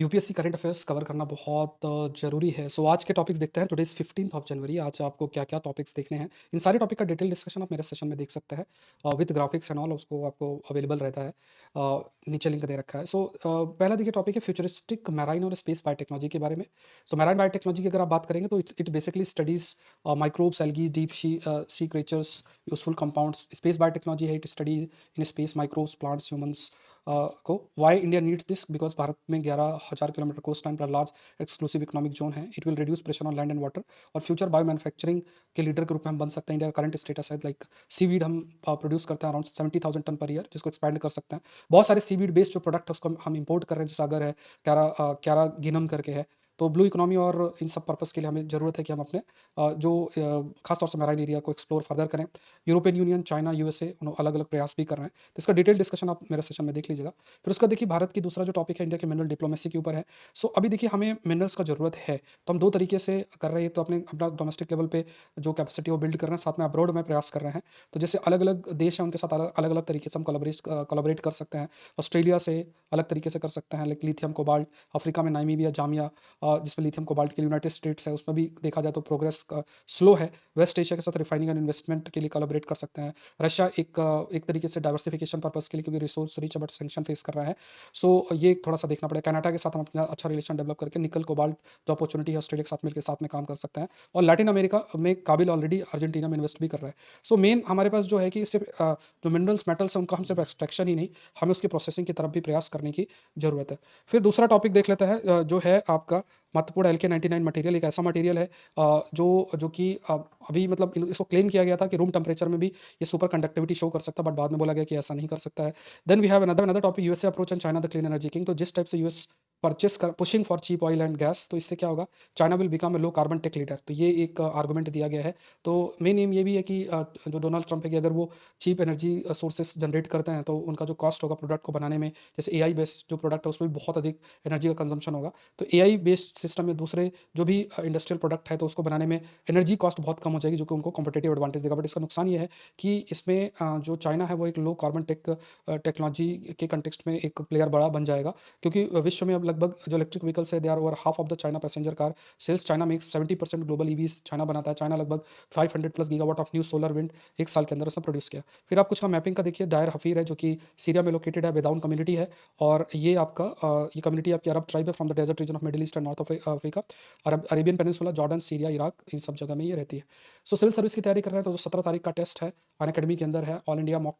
UPSC current affairs cover करना बहुत ज़रूरी है। सो आज के टॉपिक्स देखते हैं। Today is 15th of January. आज आपको क्या-क्या टॉपिक्स देखने हैं। इन सारे टॉपिक का डिटेल डिस्कशन आप मेरे सेशन में देख सकते हैं। विद ग्राफिक्स एंड ऑल उसको आपको अवेलेबल रहता है। नीचे लिंक दे रखा है। पहला देखिए टॉपिक है फ्यूचरिस्टिक मैराइन और स्पेस बायोटेक्नोलॉजी के बारे में। सो मैराइन बायोटेक्नोलॉजी की अगर आप बात करेंगे तो it basically studies microbes, algae, deep sea creatures, useful compounds. Space biotechnology है, it study in space microbes, plants, humans को। Why India needs this? Because Bharat में 11,000 किलोमीटर कोस्ट लाइन पर लार्ज एक्सक्लूसिव इकोनॉमिक ज़ोन है। It will reduce pressure on land and water और future bio manufacturing के leader के रूप में हम बन सकते हैं। इंडिया का करंट स्टेटस है लाइक सीवीड हम प्रोड्यूस करते हैं अराउंड 70,000 टन पर ईयर, जिसको एक्सपैंड कर सकते हैं। बहुत सारे सीवीड बेस्ड जो प्रोडक्ट है उसको हम इम्पोर्ट कर रहे हैं, जैसे अगर है क्यारा गिनम करके है। तो ब्लू इकोनॉमी और इन सब पर्पज़ के लिए हमें ज़रूरत है कि हम अपने खास तौर से मैराइन एरिया को एक्सप्लोर फर्दर करें। यूरोपियन यूनियन, चाइना, यूएसए अलग-अलग प्रयास भी कर रहे हैं। तो इसका डिटेल डिस्कशन आप मेरे सेशन में देख लीजिएगा। फिर उसका देखिए भारत की दूसरा जो टॉपिक है इंडिया के मिनरल डिप्लोमेसी के ऊपर है। सो अभी देखिए हमें मिनरल्स का ज़रूरत है, तो हम 2 तरीके से कर रहे हैं। तो अपना डोमेस्टिक लेवल पे जो कैपेसिटी है वो बिल्ड कर रहे हैं, साथ में अब्रॉड में प्रयास कर रहे हैं। तो जैसे अलग-अलग देश हैं उनके साथ अलग-अलग तरीके से हम कोलैबोरेट कर सकते हैं। ऑस्ट्रेलिया से अलग तरीके से कर सकते हैं लाइक लिथियम, कोबाल्ट। अफ्रीका में नामीबिया, जाम्बिया जिसमें लिथियम कोबाल्ट के लिए यूनाइटेड स्टेट्स है, उसमें भी देखा जाए तो प्रोग्रेस स्लो है। वेस्ट एशिया के साथ रिफाइनिंग एंड इन्वेस्टमेंट के लिए कोलैबोरेट कर सकते हैं। रशिया एक तरीके से डाइवर्सिफिकेशन पर्पस के लिए, क्योंकि रिसोर्स रिच है बट सैंक्शन फेस कर रहा है। सो ये थोड़ा-सा देखना पड़ेगा। कनाडा के साथ हम अपना अच्छा रिलेशन डेवलप करके निकल, कोबाल्ट जो अपॉर्च्युनिटी है ऑस्ट्रेलिया के साथ में काम कर सकते हैं। और लैटिन अमेरिका में काबिल ऑलरेडी अर्जेंटीना में इन्वेस्ट भी कर रहा है। सो मेन हमारे पास जो है कि सिर्फ जो मिनरल्स, मेटल्स हैं उनका हम सिर्फ एक्सट्रैक्शन ही नहीं, हमें उसकी प्रोसेसिंग की तरफ भी प्रयास करने की ज़रूरत है। फिर दूसरा टॉपिक देख लेते हैं जो है आपका महत्वपूर्ण एलके-99 मटेरियल। एक ऐसा मटेरियल है जो कि अभी मतलब इसको क्लेम किया गया था कि रूम टेम्परेचर में भी ये सुपर कंडक्टिविटी शो कर सकता है, बट बाद में बोला गया कि ऐसा नहीं कर सकता है। Then we have another another topic, USA approach and China the clean energy king. तो जिस टाइप से यूएस परचेस कर pushing for cheap oil and gas, तो इससे क्या होगा, China will become a low carbon tech leader. तो ये एक आर्गुमेंट दिया गया है। तो मेन एम ये भी है कि जो डोनाल्ड ट्रंप है कि अगर वो चीप एनर्जी सोर्सेस जनरेट करते हैं तो उनका जो कॉस्ट होगा प्रोडक्ट को बनाने में, जैसे एआई बेस्ड जो प्रोडक्ट है उसमें भी बहुत अधिक एनर्जी का कंजम्पशन होगा। तो एआई बेस्ड सिस्टम में दूसरे जो भी इंडस्ट्रियल प्रोडक्ट है तो उसको बनाने में एनर्जी कॉस्ट बहुत कम हो जाएगी, जो कि उनको कॉम्पिटिटिव एडवांटेज देगा। बट इसका नुकसान ये है कि इसमें जो चाइना है वो एक लो कार्बन टेक्नोलॉजी के कंटेक्स्ट में एक प्लेयर बड़ा बन जाएगा, क्योंकि विश्व में अब लगभग जो इलेक्ट्रिक व्हीकल्स है they are over half of the China passenger car sales. China makes 70% global EVs China बनाता है। चाइना लगभग 500 plus gigawatt of new solar wind एक साल के अंदर उसने प्रोड्यूस किया। फिर आप कुछ का मैपिंग का देखिए, दायर हफीर है जो कि सीरिया में लोकेटेड है, बेदाउन कम्युनिटी है। और ये आपका ये कम्युनिटी आपकी अरब ट्राइब है from the desert region of Middle East and north of Africa. Arabian peninsula, Jordan, Syria, Iraq, इन सब जगह में ये रहती है। सो सिविल सर्विस की तैयारी कर रहे हैं तो जो 17 तारीख का टेस्ट है अनअकैडमी के अंदर है, ऑल इंडिया मॉक